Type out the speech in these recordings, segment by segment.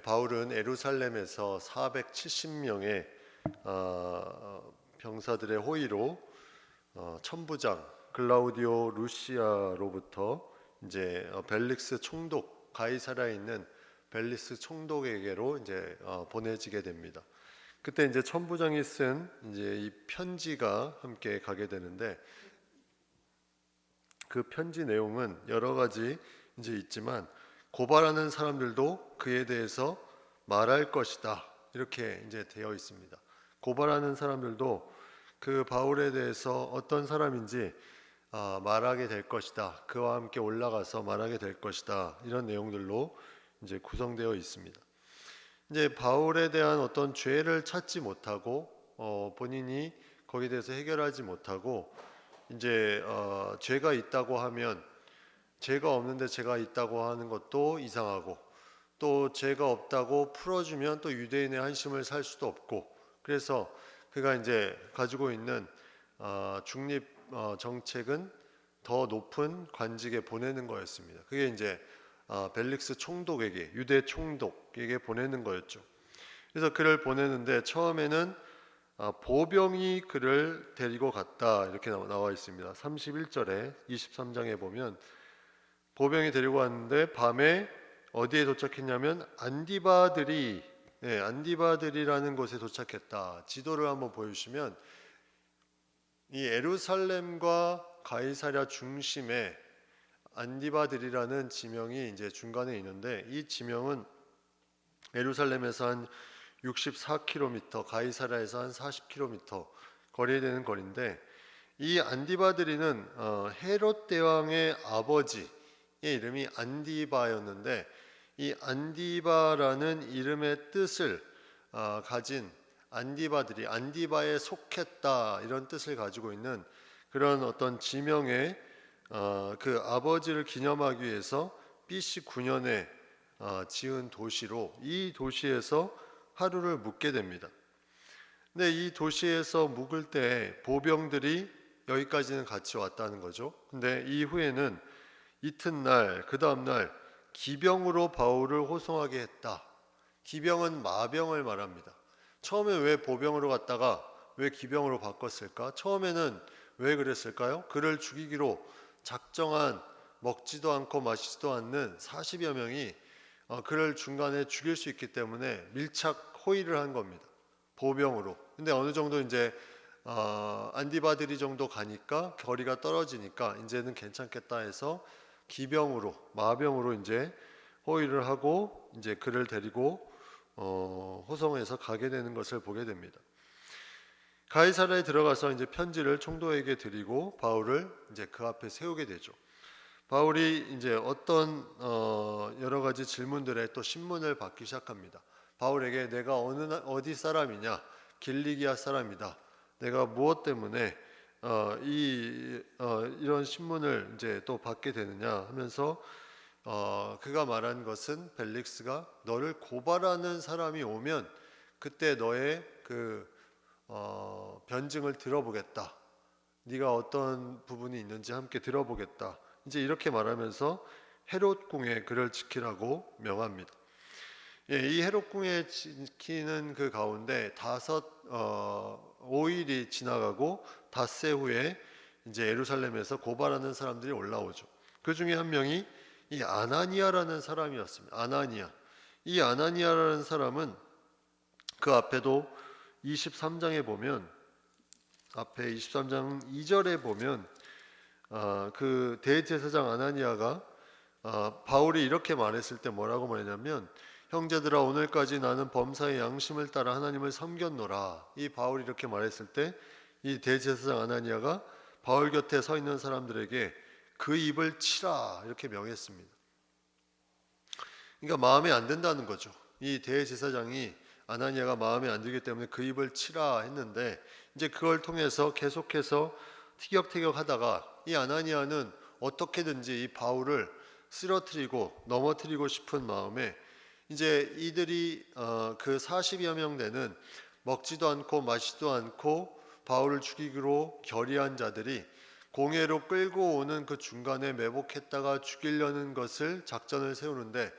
바울은 예루살렘에서 470명의 병사들의 호위로 천부장 글라우디오 루시아로부터 이제 벨릭스 총독, 가이사라에 있는 벨릭스 총독에게로 이제 보내지게 됩니다. 그때 이제 천부장이 쓴 이제 이 편지가 함께 가게 되는데, 그 편지 내용은 여러 가지 이제 있지만 고발하는 사람들도 그에 대해서 말할 것이다, 이렇게 이제 되어 있습니다. 고발하는 사람들도 그 바울에 대해서 어떤 사람인지 말하게 될 것이다, 그와 함께 올라가서 말하게 될 것이다, 이런 내용들로 이제 구성되어 있습니다. 이제 바울에 대한 어떤 죄를 찾지 못하고 본인이 거기에 대해서 해결하지 못하고 이제 죄가 있다고 하면 죄가 없는데 죄가 있다고 하는 것도 이상하고, 또 죄가 없다고 풀어주면 또 유대인의 한심을 살 수도 없고, 그래서 그가 이제 가지고 있는 중립 정책은 더 높은 관직에 보내는 거였습니다. 그게 이제 벨릭스 총독에게, 유대 총독에게 보내는 거였죠. 그래서 그를 보내는데 처음에는 보병이 그를 데리고 갔다, 이렇게 나와 있습니다. 31절에 23장에 보면 보병이 데리고 왔는데 밤에 어디에 도착했냐면 안디바들이라는 곳에 도착했다. 지도를 한번 보여주시면 이 예루살렘과 가이사랴 중심에 안디바들이라는 지명이 이제 중간에 있는데, 이 지명은 예루살렘에서 한 64km, 가이사랴에서 한 40km 거리에 되는 거리인데, 이 안디바들이는 헤롯 대왕의 아버지의 이름이 안디바였는데, 이 안디바라는 이름의 뜻을 가진 안디바들이 안디바에 속했다, 이런 뜻을 가지고 있는 그런 어떤 지명의 그 아버지를 기념하기 위해서 BC 9년에 지은 도시로, 이 도시에서 하루를 묵게 됩니다. 근데 이 도시에서 묵을 때 보병들이 여기까지는 같이 왔다는 거죠. 근데 이후에는 이튿날, 그 다음날 기병으로 바울을 호송하게 했다. 기병은 마병을 말합니다. 처음에 왜 보병으로 갔다가 왜 기병으로 바꿨을까? 처음에는 왜 그랬을까요? 그를 죽이기로 작정한, 먹지도 않고 마시지도 않는 40여 명이 그를 중간에 죽일 수 있기 때문에 밀착 호위를 한 겁니다. 보병으로. 근데 어느 정도 이제 안디바들이 정도 가니까, 거리가 떨어지니까 이제는 괜찮겠다 해서 기병으로, 마병으로 이제 호위를 하고 이제 그를 데리고 호송해서 가게 되는 것을 보게 됩니다. 가이사랴에 들어가서 이제 편지를 총독에게 드리고 바울을 이제 그 앞에 세우게 되죠. 바울이 이제 어떤 여러 가지 질문들에 또 신문을 받기 시작합니다. 바울에게 내가 어디 사람이냐, 길리기아 사람이다, 내가 무엇 때문에 이런 신문을 이제 또 받게 되느냐 하면서 그가 말한 것은, 벨릭스가 너를 고발하는 사람이 오면 그때 너의 그 변증을 들어보겠다, 네가 어떤 부분이 있는지 함께 들어보겠다, 이제 이렇게 말하면서 헤롯 궁에 그를 지키라고 명합니다. 이 헤롯 궁에 지키는 그 가운데 5일이 지나가고 닷새 후에 이제 예루살렘에서 고발하는 사람들이 올라오죠. 그 중에 한 명이 이 아나니아라는 사람이었습니다. 이 아나니아라는 사람은 그 앞에도 23장에 보면, 앞에 23장 2절에 보면 그 대제사장 아나니아가 바울이 이렇게 말했을 때 뭐라고 말했냐면, 형제들아 오늘까지 나는 범사의 양심을 따라 하나님을 섬겼노라. 이 바울이 이렇게 말했을 때 이 대제사장 아나니아가 바울 곁에 서 있는 사람들에게 그 입을 치라, 이렇게 명했습니다. 그러니까 마음에 안 든다는 거죠. 이 대제사장이, 아나니아가 마음에 안 들기 때문에 그 입을 치라 했는데, 이제 그걸 통해서 계속해서 티격태격 하다가 이 아나니아는 어떻게든지 이 바울을 쓰러뜨리고 넘어뜨리고 싶은 마음에 이제 이들이 그 40여 명 되는 먹지도 않고 마시지도 않고 바울을 죽이기로 결의한 자들이 공회로 끌고 오는 그 중간에 매복했다가 죽이려는 것을 작전을 세우는데,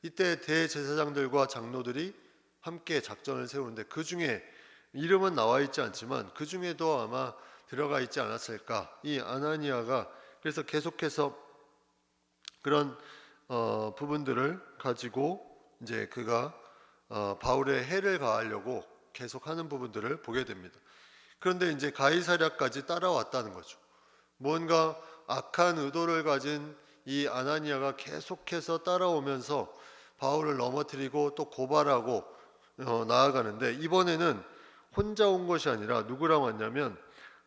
이때 대제사장들과 장로들이 함께 작전을 세우는데 그 중에 이름은 나와 있지 않지만 그 중에도 아마 들어가 있지 않았을까. 이 아나니아가 그래서 계속해서 그런 부분들을 가지고 이제 그가 바울의 해를 가하려고 계속하는 부분들을 보게 됩니다. 그런데 이제 가이사랴까지 따라왔다는 거죠. 뭔가 악한 의도를 가진 이 아나니아가 계속해서 따라오면서 바울을 넘어뜨리고 또 고발하고 나아가는데 이번에는 혼자 온 것이 아니라 누구랑 왔냐면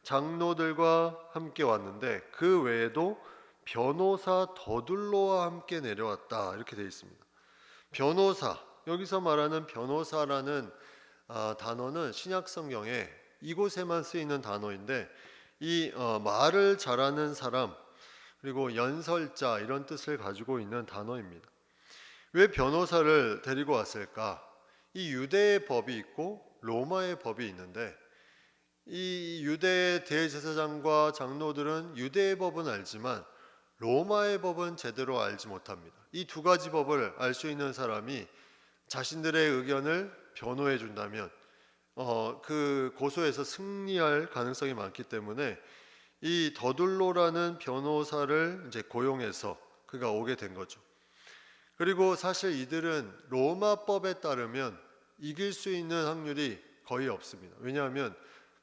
장로들과 함께 왔는데 그 외에도 변호사 더둘로와 함께 내려왔다 이렇게 되어 있습니다. 변호사, 여기서 말하는 변호사라는 단어는 신약 성경에 이곳에만 쓰이는 단어인데 이 말을 잘하는 사람 그리고 연설자 이런 뜻을 가지고 있는 단어입니다. 왜 변호사를 데리고 왔을까? 이 유대의 법이 있고 로마의 법이 있는데 이 유대의 대제사장과 장로들은 유대의 법은 알지만 로마의 법은 제대로 알지 못합니다. 이 두 가지 법을 알 수 있는 사람이 자신들의 의견을 변호해 준다면 그 고소에서 승리할 가능성이 많기 때문에 이 더둘로라는 변호사를 이제 고용해서 그가 오게 된 거죠. 그리고 사실 이들은 로마법에 따르면 이길 수 있는 확률이 거의 없습니다. 왜냐하면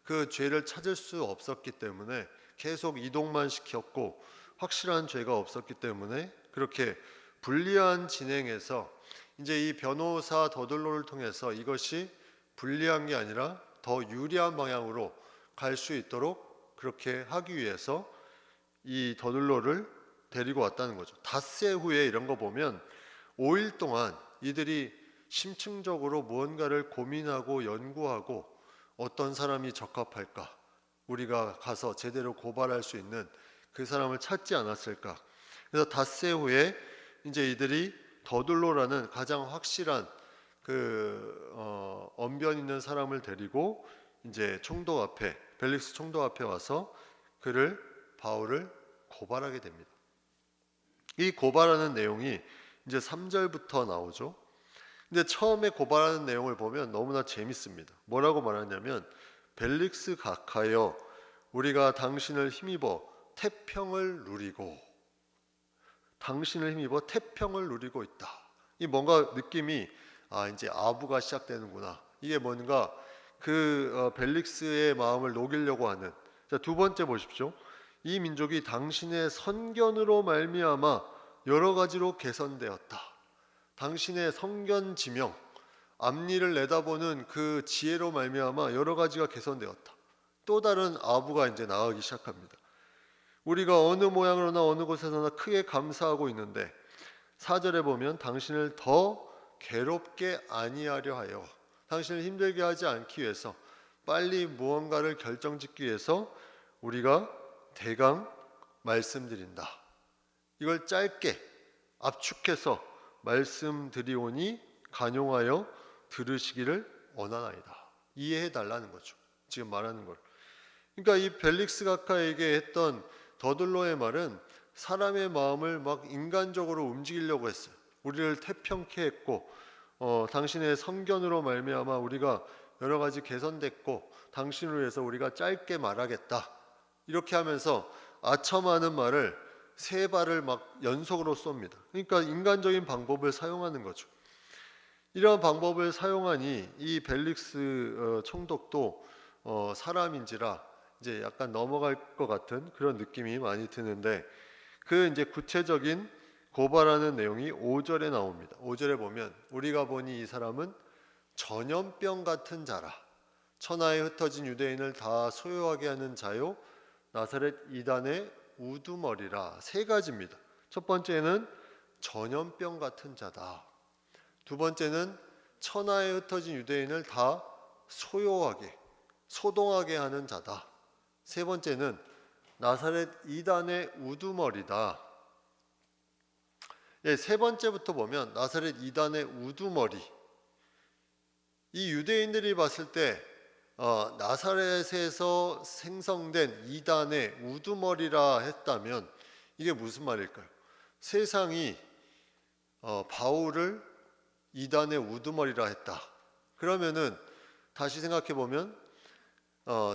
그 죄를 찾을 수 없었기 때문에 계속 이동만 시켰고 확실한 죄가 없었기 때문에 그렇게 불리한 진행에서 이제 이 변호사 더둘로를 통해서 이것이 불리한 게 아니라 더 유리한 방향으로 갈 수 있도록 그렇게 하기 위해서 이 더둘로를 데리고 왔다는 거죠. 닷새 후에 이런 거 보면 5일 동안 이들이 심층적으로 무언가를 고민하고 연구하고 어떤 사람이 적합할까? 우리가 가서 제대로 고발할 수 있는 그 사람을 찾지 않았을까? 그래서 닷새 후에 이제 이들이 더둘로라는 가장 확실한 그 언변 있는 사람을 데리고 이제 총독 앞에 벨릭스 총독 앞에 와서 바울을 고발하게 됩니다. 이 고발하는 내용이 이제 3절부터 나오죠. 근데 처음에 고발하는 내용을 보면 너무나 재밌습니다. 뭐라고 말하냐면 벨릭스 각하여 우리가 당신을 힘입어 태평을 누리고 있다. 이 뭔가 느낌이 이제 아부가 시작되는구나. 이게 뭔가 그 벨릭스의 마음을 녹이려고 하는. 자, 두 번째 보십시오. 이 민족이 당신의 선견으로 말미암아 여러 가지로 개선되었다. 당신의 성견 지명, 앞니를 내다보는 그 지혜로 말미암아 여러 가지가 개선되었다. 또 다른 아부가 이제 나오기 시작합니다. 우리가 어느 모양으로나 어느 곳에서나 크게 감사하고 있는데 4절에 보면 당신을 더 괴롭게 아니하려 하여 당신을 힘들게 하지 않기 위해서 빨리 무언가를 결정짓기 위해서 우리가 대강 말씀드린다. 이걸 짧게 압축해서 말씀드리오니 간용하여 들으시기를 원하나이다. 이해해 달라는 거죠. 지금 말하는 걸. 그러니까 이 벨릭스 각하에게 했던 더둘로의 말은 사람의 마음을 막 인간적으로 움직이려고 했어요. 우리를 태평케 했고 당신의 성견으로 말미암아 우리가 여러 가지 개선됐고 당신을 위해서 우리가 짧게 말하겠다. 이렇게 하면서 아첨하는 말을 세 발을 막 연속으로 쏩니다. 그러니까 인간적인 방법을 사용하는 거죠. 이러한 방법을 사용하니 이 벨릭스 총독도 사람인지라 이제 약간 넘어갈 것 같은 그런 느낌이 많이 드는데 그 이제 구체적인 고발하는 내용이 5절에 나옵니다. 5절에 보면 우리가 보니 이 사람은 전염병 같은 자라 천하에 흩어진 유대인을 다 소요하게 하는 자요 나사렛 이단의 우두머리라. 세 가지입니다. 첫 번째는 전염병 같은 자다. 두 번째는 천하에 흩어진 유대인을 다 소동하게 하는 자다. 세 번째는 나사렛 이단의 우두머리다. 세 번째부터 보면 나사렛 이단의 우두머리. 이 유대인들이 봤을 때 나사렛에서 생성된 이단의 우두머리라 했다면 이게 무슨 말일까요? 세상이 바울을 이단의 우두머리라 했다. 그러면은 다시 생각해 보면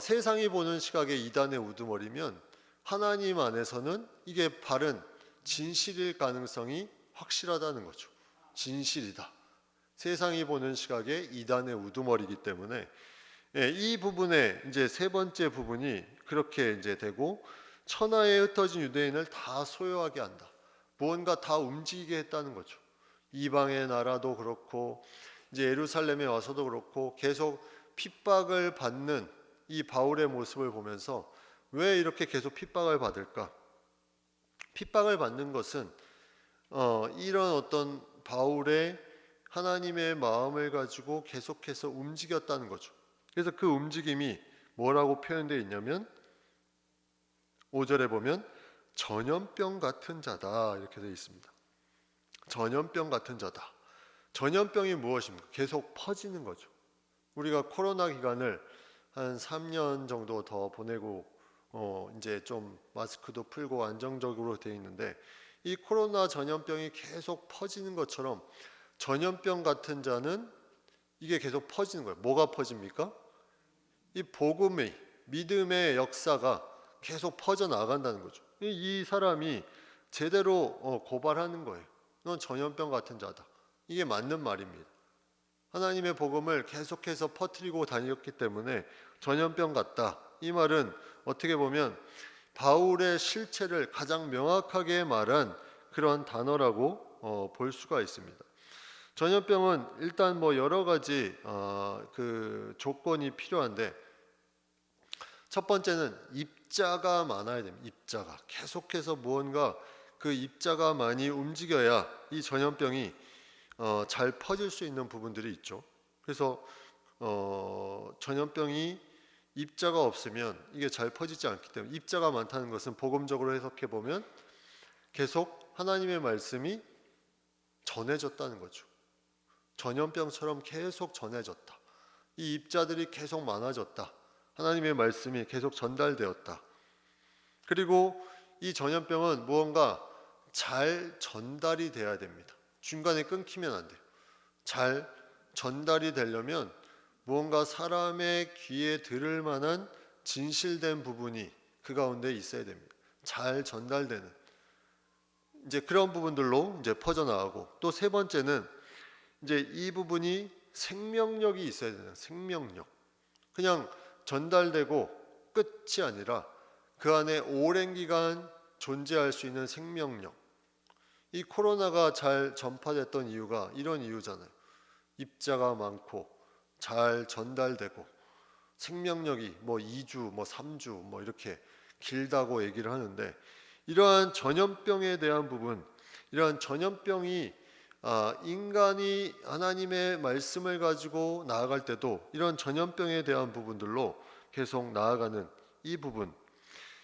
세상이 보는 시각에 이단의 우두머리면 하나님 안에서는 이게 바른 진실일 가능성이 확실하다는 거죠. 진실이다. 세상이 보는 시각에 이단의 우두머리이기 때문에 이 부분에 이제 세 번째 부분이 그렇게 이제 되고 천하에 흩어진 유대인을 다 소요하게 한다. 무언가 다 움직이게 했다는 거죠. 이방의 나라도 그렇고 이제 예루살렘에 와서도 그렇고 계속 핍박을 받는 이 바울의 모습을 보면서 왜 이렇게 계속 핍박을 받을까? 핍박을 받는 것은 이런 어떤 바울의 하나님의 마음을 가지고 계속해서 움직였다는 거죠. 그래서 그 움직임이 뭐라고 표현되어 있냐면 5절에 보면 전염병 같은 자다 이렇게 되어 있습니다. 전염병 같은 자다. 전염병이 무엇입니까? 계속 퍼지는 거죠. 우리가 코로나 기간을 한 3년 정도 더 보내고 이제 좀 마스크도 풀고 안정적으로 되어 있는데 이 코로나 전염병이 계속 퍼지는 것처럼 전염병 같은 자는 이게 계속 퍼지는 거예요. 뭐가 퍼집니까? 이 복음의 믿음의 역사가 계속 퍼져 나간다는 거죠. 이 사람이 제대로 고발하는 거예요. 넌 전염병 같은 자다. 이게 맞는 말입니다. 하나님의 복음을 계속해서 퍼뜨리고 다녔기 때문에 전염병 같다. 이 말은 어떻게 보면 바울의 실체를 가장 명확하게 말한 그런 단어라고 볼 수가 있습니다. 전염병은 일단 뭐 여러 가지 그 조건이 필요한데 첫 번째는 입자가 많아야 됩니다. 입자가 계속해서 무언가 그 입자가 많이 움직여야 이 전염병이 잘 퍼질 수 있는 부분들이 있죠. 그래서 전염병이 입자가 없으면 이게 잘 퍼지지 않기 때문에 입자가 많다는 것은 복음적으로 해석해 보면 계속 하나님의 말씀이 전해졌다는 거죠. 전염병처럼 계속 전해졌다. 이 입자들이 계속 많아졌다. 하나님의 말씀이 계속 전달되었다. 그리고 이 전염병은 무언가 잘 전달이 돼야 됩니다. 중간에 끊기면 안 돼요. 잘 전달이 되려면 무언가 사람의 귀에 들을 만한 진실된 부분이 그 가운데 있어야 됩니다. 잘 전달되는 이제 그런 부분들로 이제 퍼져나가고 또 세 번째는 이제 이 부분이 생명력이 있어야 되는 생명력. 그냥 전달되고 끝이 아니라 그 안에 오랜 기간 존재할 수 있는 생명력. 이 코로나가 잘 전파됐던 이유가 이런 이유잖아요. 입자가 많고 잘 전달되고 생명력이 뭐 2주, 뭐 3주 뭐 이렇게 길다고 얘기를 하는데 이러한 전염병에 대한 부분, 이러한 전염병이 인간이 하나님의 말씀을 가지고 나아갈 때도 이런 전염병에 대한 부분들로 계속 나아가는 이 부분,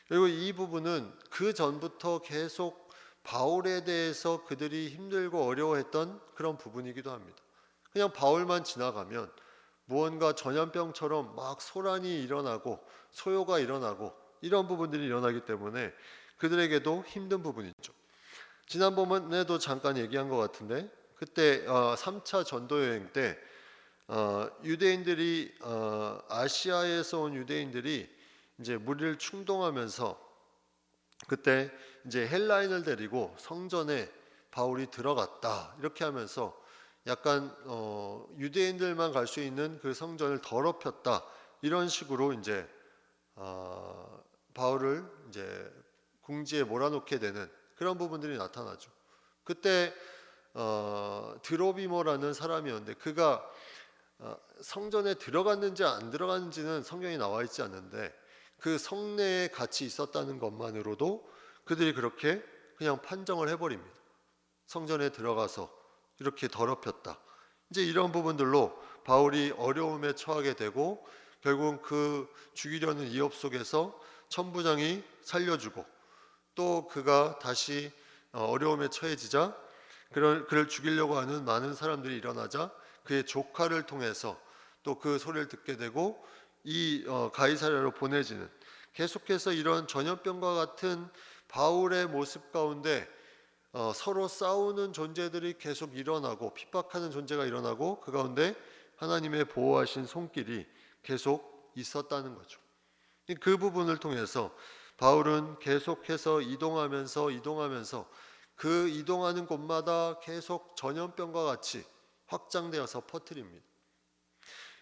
그리고 이 부분은 그 전부터 계속 바울에 대해서 그들이 힘들고 어려워했던 그런 부분이기도 합니다. 그냥 바울만 지나가면 무언가 전염병처럼 막 소란이 일어나고 소요가 일어나고 이런 부분들이 일어나기 때문에 그들에게도 힘든 부분이 있죠. 지난번에도 잠깐 얘기한 것 같은데 그때 3차 전도 여행 때 유대인들이 아시아에서 온 유대인들이 이제 무리를 충동하면서 그때 이제 헬라인을 데리고 성전에 바울이 들어갔다 이렇게 하면서 약간 유대인들만 갈 수 있는 그 성전을 더럽혔다 이런 식으로 이제 바울을 이제 궁지에 몰아놓게 되는 그런 부분들이 나타나죠. 그때 드로비모라는 사람이었는데 그가 성전에 들어갔는지 안 들어갔는지는 성경에 나와 있지 않는데 그 성내에 같이 있었다는 것만으로도 그들이 그렇게 그냥 판정을 해버립니다. 성전에 들어가서 이렇게 더럽혔다. 이제 이런 부분들로 바울이 어려움에 처하게 되고 결국은 그 죽이려는 위협 속에서 천부장이 살려주고 또 그가 다시 어려움에 처해지자 그를 죽이려고 하는 많은 사람들이 일어나자 그의 조카를 통해서 또 그 소리를 듣게 되고 이 가이사랴로 보내지는 계속해서 이런 전염병과 같은 바울의 모습 가운데 서로 싸우는 존재들이 계속 일어나고 핍박하는 존재가 일어나고 그 가운데 하나님의 보호하신 손길이 계속 있었다는 거죠. 그 부분을 통해서 바울은 계속해서 이동하면서 그 이동하는 곳마다 계속 전염병과 같이 확장되어서 퍼뜨립니다.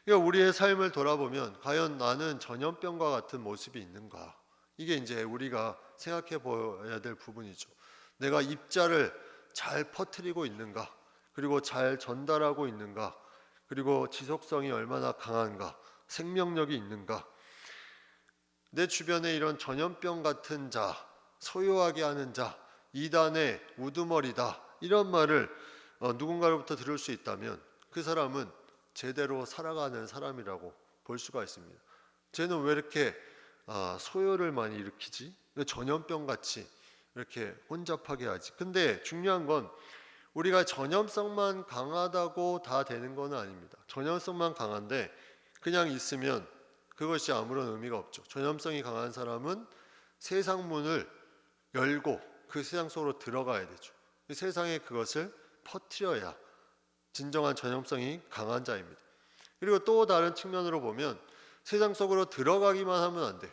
그러니까 우리의 삶을 돌아보면 과연 나는 전염병과 같은 모습이 있는가? 이게 이제 우리가 생각해 보아야 될 부분이죠. 내가 입자를 잘 퍼뜨리고 있는가? 그리고 잘 전달하고 있는가? 그리고 지속성이 얼마나 강한가? 생명력이 있는가? 내 주변에 이런 전염병 같은 자, 소요하게 하는 자, 이단의 우두머리다 이런 말을 누군가로부터 들을 수 있다면 그 사람은 제대로 살아가는 사람이라고 볼 수가 있습니다. 쟤는 왜 이렇게 소요를 많이 일으키지? 왜 전염병 같이 이렇게 혼잡하게 하지? 근데 중요한 건 우리가 전염성만 강하다고 다 되는 건 아닙니다. 전염성만 강한데 그냥 있으면 그것이 아무런 의미가 없죠. 전염성이 강한 사람은 세상 문을 열고 그 세상 속으로 들어가야 되죠. 세상에 그것을 퍼뜨려야 진정한 전염성이 강한 자입니다. 그리고 또 다른 측면으로 보면 세상 속으로 들어가기만 하면 안 돼요.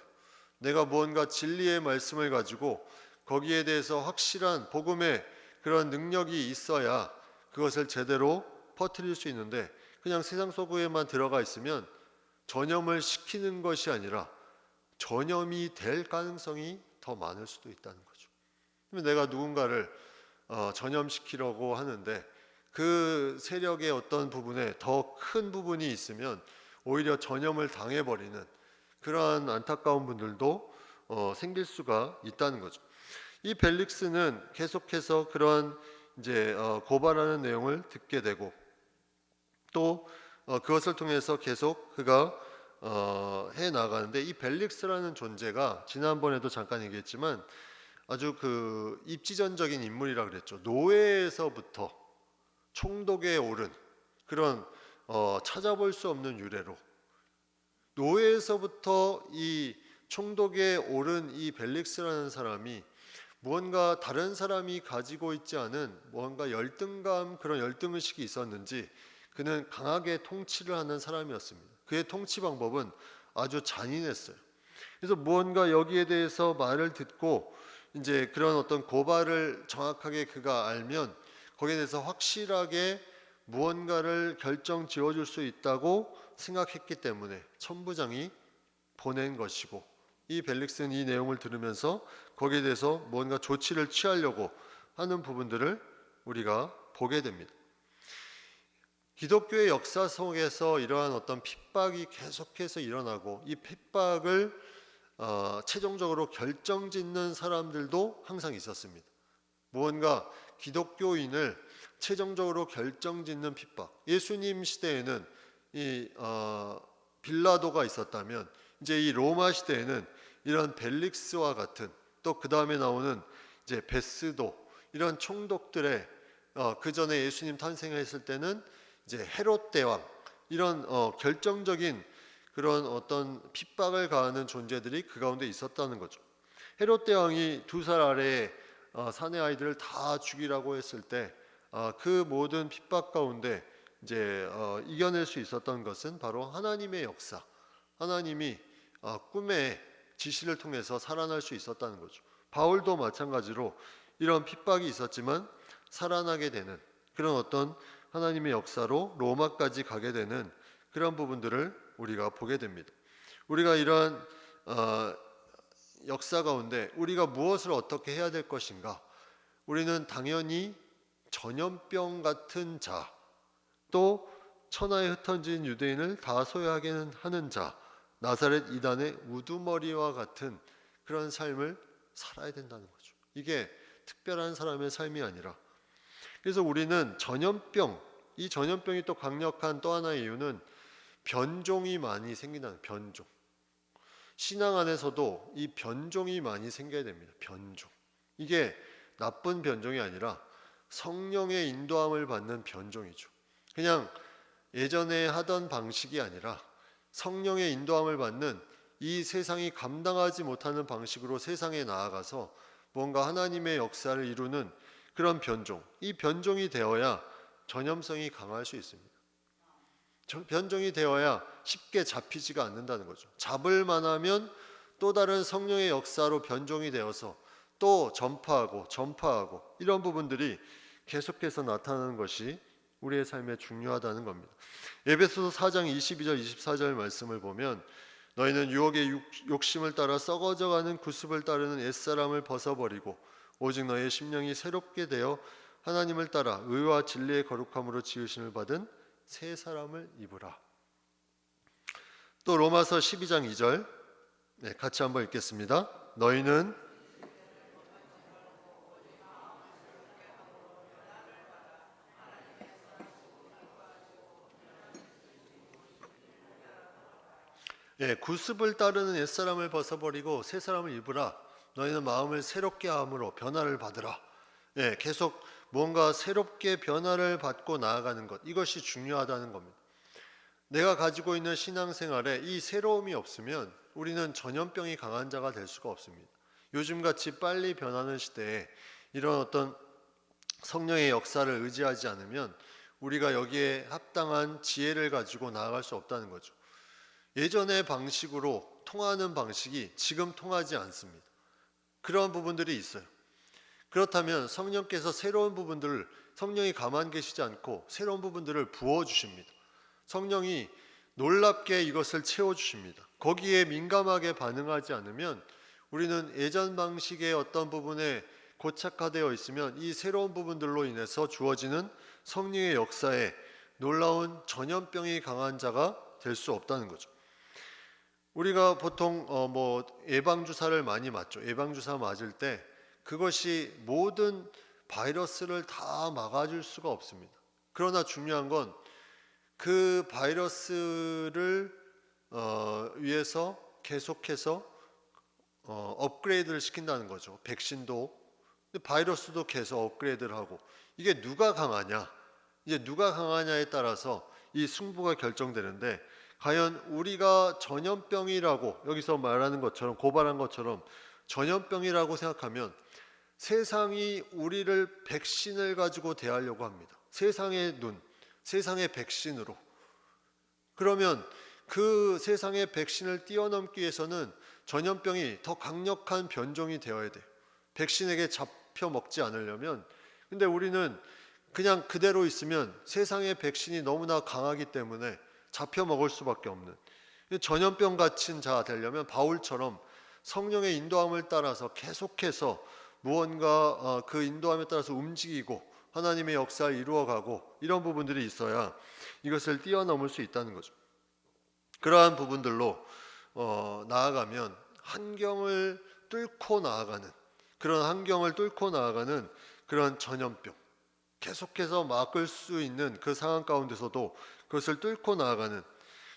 내가 무언가 진리의 말씀을 가지고 거기에 대해서 확실한 복음의 그런 능력이 있어야 그것을 제대로 퍼뜨릴 수 있는데 그냥 세상 속에만 들어가 있으면 전염을 시키는 것이 아니라 전염이 될 가능성이 더 많을 수도 있다는 거죠. 내가 누군가를 전염시키려고 하는데 그 세력의 어떤 부분에 더 큰 부분이 있으면 오히려 전염을 당해버리는 그러한 안타까운 분들도 생길 수가 있다는 거죠. 이 벨릭스는 계속해서 그런 이제 고발하는 내용을 듣게 되고 또 그것을 통해서 계속 그가 해 나가는데 이 벨릭스라는 존재가 지난번에도 잠깐 얘기했지만 아주 그 입지전적인 인물이라 그랬죠. 노예에서부터 총독에 오른 그런 찾아볼 수 없는 유래로 노예에서부터 이 총독에 오른 이 벨릭스라는 사람이 무언가 다른 사람이 가지고 있지 않은 무언가 열등감 그런 열등의식이 있었는지 그는 강하게 통치를 하는 사람이었습니다. 그의 통치 방법은 아주 잔인했어요. 그래서 무언가 여기에 대해서 말을 듣고 이제 그런 어떤 고발을 정확하게 그가 알면 거기에 대해서 확실하게 무언가를 결정 지어줄 수 있다고 생각했기 때문에 천부장이 보낸 것이고 이 벨릭스는 이 내용을 들으면서 거기에 대해서 뭔가 조치를 취하려고 하는 부분들을 우리가 보게 됩니다. 기독교의 역사 속에서 이러한 어떤 핍박이 계속해서 일어나고 이 핍박을 최종적으로 결정짓는 사람들도 항상 있었습니다. 무언가 기독교인을 최종적으로 결정짓는 핍박. 예수님 시대에는 이 빌라도가 있었다면 이제 이 로마 시대에는 이런 벨릭스와 같은 또 그 다음에 나오는 이제 베스도 이런 총독들의 그 전에 예수님 탄생했을 때는 이제 헤롯 대왕 이런 결정적인 그런 어떤 핍박을 가하는 존재들이 그 가운데 있었다는 거죠. 헤롯 대왕이 2살 아래의 사내 아이들을 다 죽이라고 했을 때 그 모든 핍박 가운데 이제 이겨낼 수 있었던 것은 바로 하나님의 역사, 하나님이 꿈의 지시를 통해서 살아날 수 있었다는 거죠. 바울도 마찬가지로 이런 핍박이 있었지만 살아나게 되는 그런 어떤 하나님의 역사로 로마까지 가게 되는 그런 부분들을 우리가 보게 됩니다. 우리가 이러한 역사 가운데 우리가 무엇을 어떻게 해야 될 것인가? 우리는 당연히 전염병 같은 자, 또 천하에 흩어진 유대인을 다 소유하게 하는 자, 나사렛 이단의 우두머리와 같은 그런 삶을 살아야 된다는 거죠. 이게 특별한 사람의 삶이 아니라 그래서 우리는 전염병, 이 전염병이 또 강력한 또 하나의 이유는 변종이 많이 생긴다는 변종. 신앙 안에서도 이 변종이 많이 생겨야 됩니다. 변종. 이게 나쁜 변종이 아니라 성령의 인도함을 받는 변종이죠. 그냥 예전에 하던 방식이 아니라 성령의 인도함을 받는 이 세상이 감당하지 못하는 방식으로 세상에 나아가서 뭔가 하나님의 역사를 이루는 그런 변종, 이 변종이 되어야 전염성이 강할 수 있습니다. 변종이 되어야 쉽게 잡히지가 않는다는 거죠. 잡을 만하면 또 다른 성령의 역사로 변종이 되어서 또 전파하고 이런 부분들이 계속해서 나타나는 것이 우리의 삶에 중요하다는 겁니다. 에베소서 4장 22절 24절 말씀을 보면 너희는 유혹의 욕심을 따라 썩어져가는 구습을 따르는 옛사람을 벗어버리고 오직 너희의 심령이 새롭게 되어 하나님을 따라 의와 진리의 거룩함으로 지으심을 받은 새 사람을 입으라. 또 로마서 12장 2절 같이 한번 읽겠습니다. 너희는 구습을 따르는 옛사람을 벗어버리고 새 사람을 입으라. 너희는 마음을 새롭게 함으로 변화를 받으라. 계속 뭔가 새롭게 변화를 받고 나아가는 것, 이것이 중요하다는 겁니다. 내가 가지고 있는 신앙생활에 이 새로움이 없으면 우리는 전염병이 강한 자가 될 수가 없습니다. 요즘같이 빨리 변하는 시대에 이런 어떤 성령의 역사를 의지하지 않으면 우리가 여기에 합당한 지혜를 가지고 나아갈 수 없다는 거죠. 예전의 방식으로 통하는 방식이 지금 통하지 않습니다. 그런 부분들이 있어요. 그렇다면 성령께서 새로운 부분들을, 성령이 가만 계시지 않고 새로운 부분들을 부어주십니다. 성령이 놀랍게 이것을 채워주십니다. 거기에 민감하게 반응하지 않으면 우리는 예전 방식의 어떤 부분에 고착화되어 있으면 이 새로운 부분들로 인해서 주어지는 성령의 역사에 놀라운 전염병이 강한 자가 될 수 없다는 거죠. 우리가 보통 예방주사를 많이 맞죠. 예방주사 맞을 때 그것이 모든 바이러스를 다 막아줄 수가 없습니다. 그러나 중요한 건 그 바이러스를 위해서 계속해서 업그레이드를 시킨다는 거죠. 백신도, 바이러스도 계속 업그레이드를 하고, 이게 누가 강하냐, 이제 누가 강하냐에 따라서 이 승부가 결정되는데, 과연 우리가 전염병이라고 여기서 말하는 것처럼, 고발한 것처럼 전염병이라고 생각하면 세상이 우리를 백신을 가지고 대하려고 합니다. 세상의 눈, 세상의 백신으로. 그러면 그 세상의 백신을 뛰어넘기 위해서는 전염병이 더 강력한 변종이 되어야 돼요. 백신에게 잡혀 먹지 않으려면. 근데 우리는 그냥 그대로 있으면 세상의 백신이 너무나 강하기 때문에 잡혀 먹을 수밖에 없는, 전염병 같은 자가 되려면 바울처럼 성령의 인도함을 따라서 계속해서 무언가 그 인도함에 따라서 움직이고 하나님의 역사를 이루어가고 이런 부분들이 있어야 이것을 뛰어넘을 수 있다는 거죠. 그러한 부분들로 나아가면 환경을 뚫고 나아가는, 그런 환경을 뚫고 나아가는 그런 전염병, 계속해서 막을 수 있는 그 상황 가운데서도 그것을 뚫고 나아가는,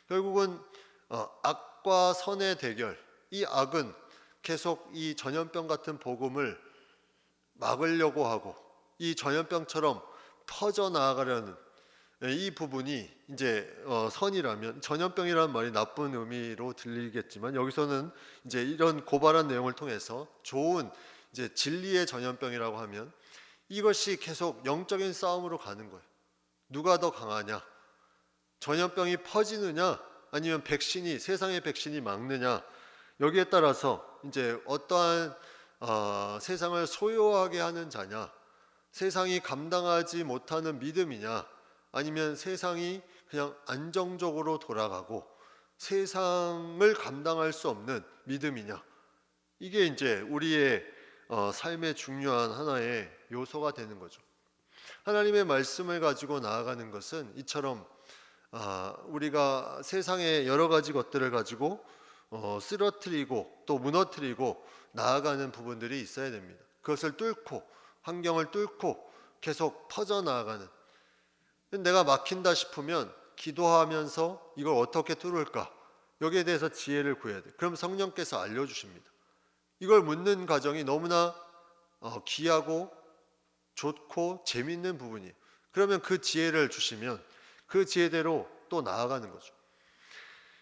결국은 악과 선의 대결, 이 악은 계속 이 전염병 같은 복음을 막으려고 하고 이 전염병처럼 퍼져 나아가려는 이 부분이 이제 선이라면, 전염병이라는 말이 나쁜 의미로 들리겠지만 여기서는 이제 이런 고발한 내용을 통해서 좋은 이제 진리의 전염병이라고 하면 이것이 계속 영적인 싸움으로 가는 거예요. 누가 더 강하냐? 전염병이 퍼지느냐? 아니면 백신이, 세상의 백신이 막느냐? 여기에 따라서 이제 어떠한 세상을 소유하게 하는 자냐? 세상이 감당하지 못하는 믿음이냐? 아니면 세상이 그냥 안정적으로 돌아가고 세상을 감당할 수 없는 믿음이냐? 이게 이제 우리의 삶의 중요한 하나의 요소가 되는 거죠. 하나님의 말씀을 가지고 나아가는 것은 이처럼 우리가 세상의 여러 가지 것들을 가지고 쓰러뜨리고 또 무너뜨리고 나아가는 부분들이 있어야 됩니다. 그것을 뚫고, 환경을 뚫고 계속 퍼져나아가는, 내가 막힌다 싶으면 기도하면서 이걸 어떻게 뚫을까, 여기에 대해서 지혜를 구해야 돼요. 그럼 성령께서 알려주십니다. 이걸 묻는 과정이 너무나 귀하고 좋고 재밌는 부분이에요. 그러면 그 지혜를 주시면 그 지혜대로 또 나아가는 거죠.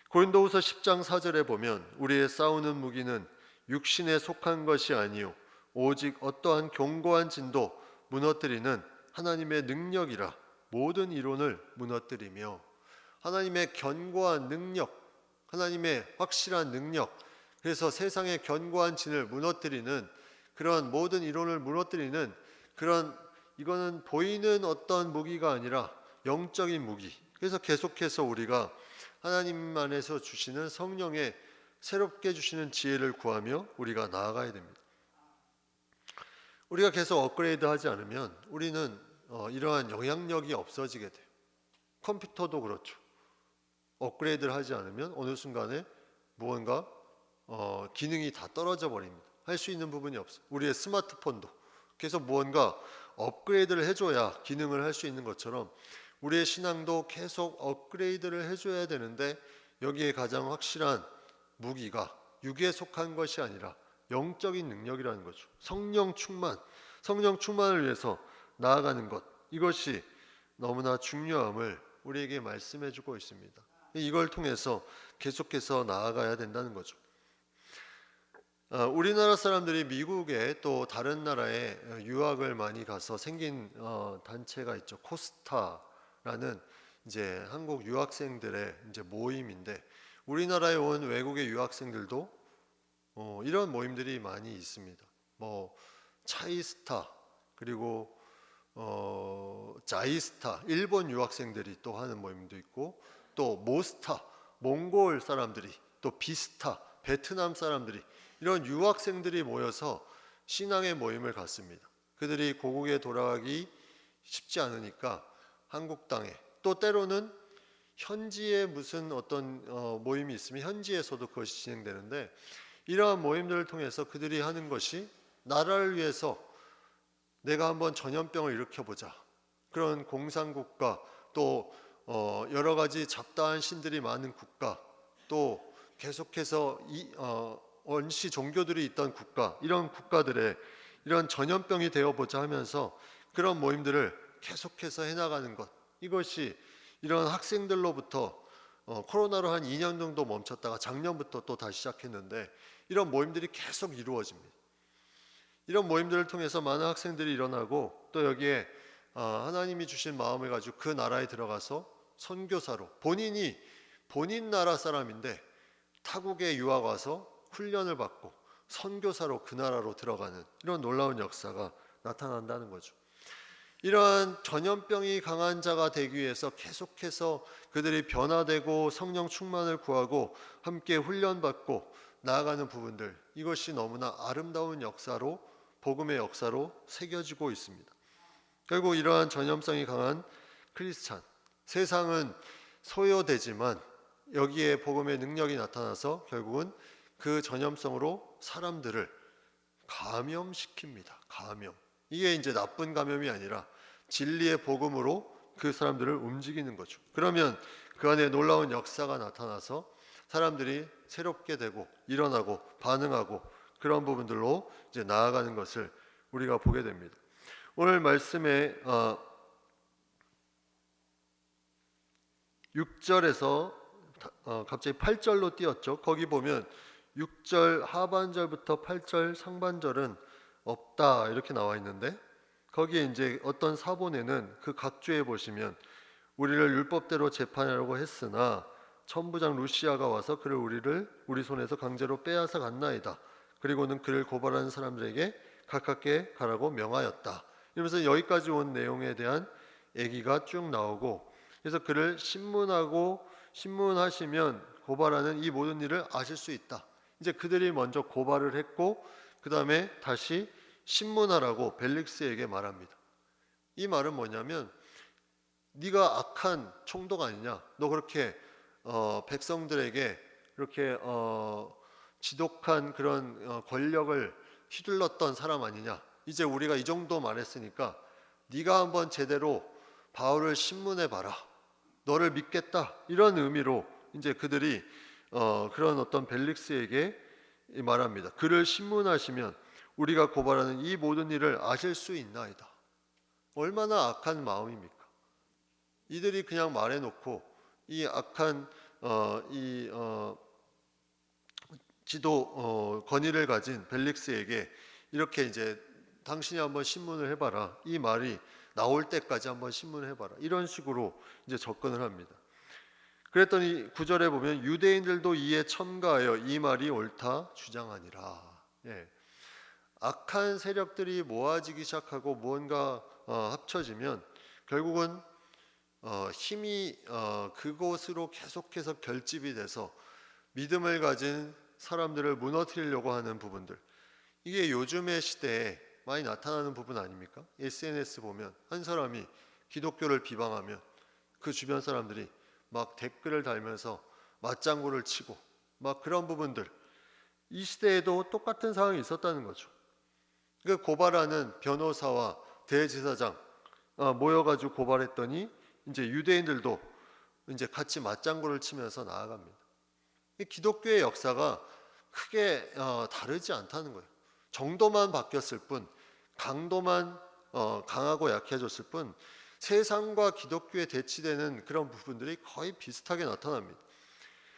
고린도후서 10장 4절에 보면 우리의 싸우는 무기는 육신에 속한 것이 아니요 오직 어떠한 견고한 진도 무너뜨리는 하나님의 능력이라 모든 이론을 무너뜨리며 하나님의 견고한 능력, 하나님의 확실한 능력, 그래서 세상의 견고한 진을 무너뜨리는 그런 모든 이론을 무너뜨리는 그런 이거는 보이는 어떤 무기가 아니라 영적인 무기. 그래서 계속해서 우리가 하나님 안에서 주시는 성령의 새롭게 주시는 지혜를 구하며 우리가 나아가야 됩니다. 우리가 계속 업그레이드 하지 않으면 우리는 이러한 영향력이 없어지게 돼요. 컴퓨터도 그렇죠. 업그레이드를 하지 않으면 어느 순간에 무언가 기능이 다 떨어져 버립니다. 할 수 있는 부분이 없어요. 우리의 스마트폰도 계속 무언가 업그레이드를 해줘야 기능을 할 수 있는 것처럼 우리의 신앙도 계속 업그레이드를 해줘야 되는데 여기에 가장 확실한 무기가 육에 속한 것이 아니라 영적인 능력이라는 거죠. 성령 충만을 위해서 나아가는 것, 이것이 너무나 중요함을 우리에게 말씀해주고 있습니다. 이걸 통해서 계속해서 나아가야 된다는 거죠. 우리나라 사람들이 미국에 또 다른 나라에 유학을 많이 가서 생긴 단체가 있죠. 코스타라는 이제 한국 유학생들의 이제 모임인데 우리나라에 온 외국의 유학생들도 이런 모임들이 많이 있습니다. 뭐 차이스타 그리고 자이스타 일본 유학생들이 또 하는 모임도 있고 또 모스타 몽골 사람들이 또 비스타 베트남 사람들이 이런 유학생들이 모여서 신앙의 모임을 갖습니다. 그들이 고국에 돌아가기 쉽지 않으니까 한국 땅에 또 때로는 현지에 무슨 어떤 모임이 있으면 현지에서도 그것이 진행되는데 이러한 모임들을 통해서 그들이 하는 것이 나라를 위해서 내가 한번 전염병을 일으켜보자. 그런 공산국가 또 여러 가지 잡다한 신들이 많은 국가 또 계속해서 원시 종교들이 있던 국가 이런 국가들의 이런 전염병이 되어보자 하면서 그런 모임들을 계속해서 해나가는 것 이것이 이런 학생들로부터 코로나로 한 2년 정도 멈췄다가 작년부터 또 다시 시작했는데 이런 모임들이 계속 이루어집니다. 이런 모임들을 통해서 많은 학생들이 일어나고 또 여기에 하나님이 주신 마음을 가지고 그 나라에 들어가서 선교사로 본인 나라 사람인데 타국에 유학 와서 훈련을 받고 선교사로 그 나라로 들어가는 이런 놀라운 역사가 나타난다는 거죠. 이러한 전염병이 강한 자가 되기 위해서 계속해서 그들이 변화되고 성령 충만을 구하고 함께 훈련받고 나아가는 부분들 이것이 너무나 아름다운 역사로 복음의 역사로 새겨지고 있습니다. 결국 이러한 전염성이 강한 크리스찬 세상은 소요되지만 여기에 복음의 능력이 나타나서 결국은 그 전염성으로 사람들을 감염시킵니다. 감염. 이게 이제 나쁜 감염이 아니라 진리의 복음으로 그 사람들을 움직이는 거죠. 그러면 그 안에 놀라운 역사가 나타나서 사람들이 새롭게 되고 일어나고 반응하고 그런 부분들로 이제 나아가는 것을 우리가 보게 됩니다. 오늘 말씀에 6절에서 갑자기 8절로 띄었죠. 거기 보면 6절 하반절부터 8절 상반절은 없다 이렇게 나와 있는데 거기에 이제 어떤 사본에는 그 각주에 보시면 우리를 율법대로 재판하려고 했으나 천부장 루시아가 와서 그를 우리 손에서 강제로 빼앗아 갔나이다. 그리고는 그를 고발하는 사람들에게 가깝게 가라고 명하였다. 이러면서 여기까지 온 내용에 대한 얘기가 쭉 나오고 그래서 그를 신문하시면 고발하는 이 모든 일을 아실 수 있다. 이제 그들이 먼저 고발을 했고 그 다음에 다시 신문하라고 벨릭스에게 말합니다. 이 말은 뭐냐면 네가 악한 총독 아니냐? 너 그렇게 백성들에게 그렇게 지독한 그런 권력을 휘둘렀던 사람 아니냐? 이제 우리가 이 정도 말했으니까 네가 한번 제대로 바울을 신문해 봐라. 너를 믿겠다. 이런 의미로 이제 그들이 그런 어떤 벨릭스에게 말합니다. 그를 신문하시면 우리가 고발하는 이 모든 일을 아실 수 있나이다. 얼마나 악한 마음입니까? 이들이 그냥 말해놓고 이 악한 지도 권위를 가진 벨릭스에게 이렇게 이제 당신이 한번 신문을 해봐라. 이 말이 나올 때까지 한번 신문을 해봐라. 이런 식으로 이제 접근을 합니다. 그랬더니 9절에 보면 유대인들도 이에 첨가하여 이 말이 옳다 주장하니라. 예. 악한 세력들이 모아지기 시작하고 무언가 합쳐지면 결국은 힘이 그곳으로 계속해서 결집이 돼서 믿음을 가진 사람들을 무너뜨리려고 하는 부분들, 이게 요즘의 시대에 많이 나타나는 부분 아닙니까? SNS 보면 한 사람이 기독교를 비방하면 그 주변 사람들이 막 댓글을 달면서 맞장구를 치고 막 그런 부분들, 이 시대에도 똑같은 상황이 있었다는 거죠. 그 고발하는 변호사와 대제사장 모여가지고 고발했더니 이제 유대인들도 이제 같이 맞장구를 치면서 나아갑니다. 기독교의 역사가 크게 다르지 않다는 거예요. 정도만 바뀌었을 뿐, 강도만 강하고 약해졌을 뿐, 세상과 기독교에 대치되는 그런 부분들이 거의 비슷하게 나타납니다.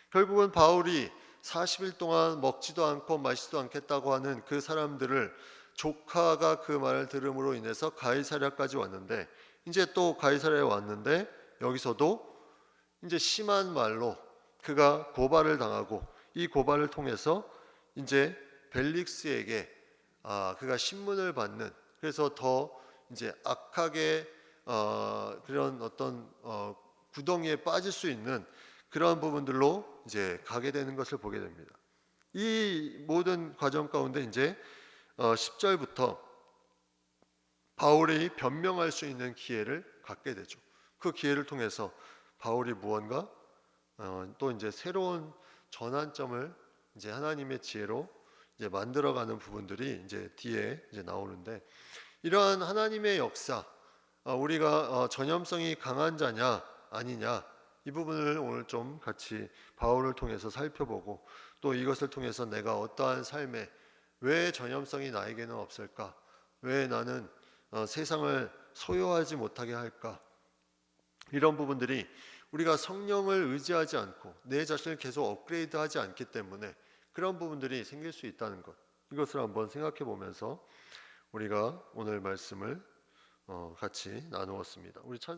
결국은 바울이 40일 동안 먹지도 않고 마시지도 않겠다고 하는 그 사람들을, 조카가 그 말을 들음으로 인해서 가이사랴까지 왔는데, 이제 또 가이사랴에 왔는데 여기서도 이제 심한 말로 그가 고발을 당하고, 이 고발을 통해서 이제 벨릭스에게 그가 신문을 받는, 그래서 더 이제 악하게 그런 어떤 구덩이에 빠질 수 있는 그러한 부분들로 이제 가게 되는 것을 보게 됩니다. 이 모든 과정 가운데 이제 10절부터 바울이 변명할 수 있는 기회를 갖게 되죠. 그 기회를 통해서 바울이 무언가 또 이제 새로운 전환점을 이제 하나님의 지혜로 이제 만들어가는 부분들이 이제 뒤에 이제 나오는데, 이러한 하나님의 역사, 우리가 전염성이 강한 자냐 아니냐, 이 부분을 오늘 좀 같이 바울을 통해서 살펴보고, 또 이것을 통해서 내가 어떠한 삶에 왜 전염성이 나에게는 없을까, 왜 나는 세상을 소유하지 못하게 할까, 이런 부분들이 우리가 성령을 의지하지 않고 내 자신을 계속 업그레이드하지 않기 때문에 그런 부분들이 생길 수 있다는 것, 이것을 한번 생각해 보면서 우리가 오늘 말씀을 같이 나누었습니다. 우리 찬송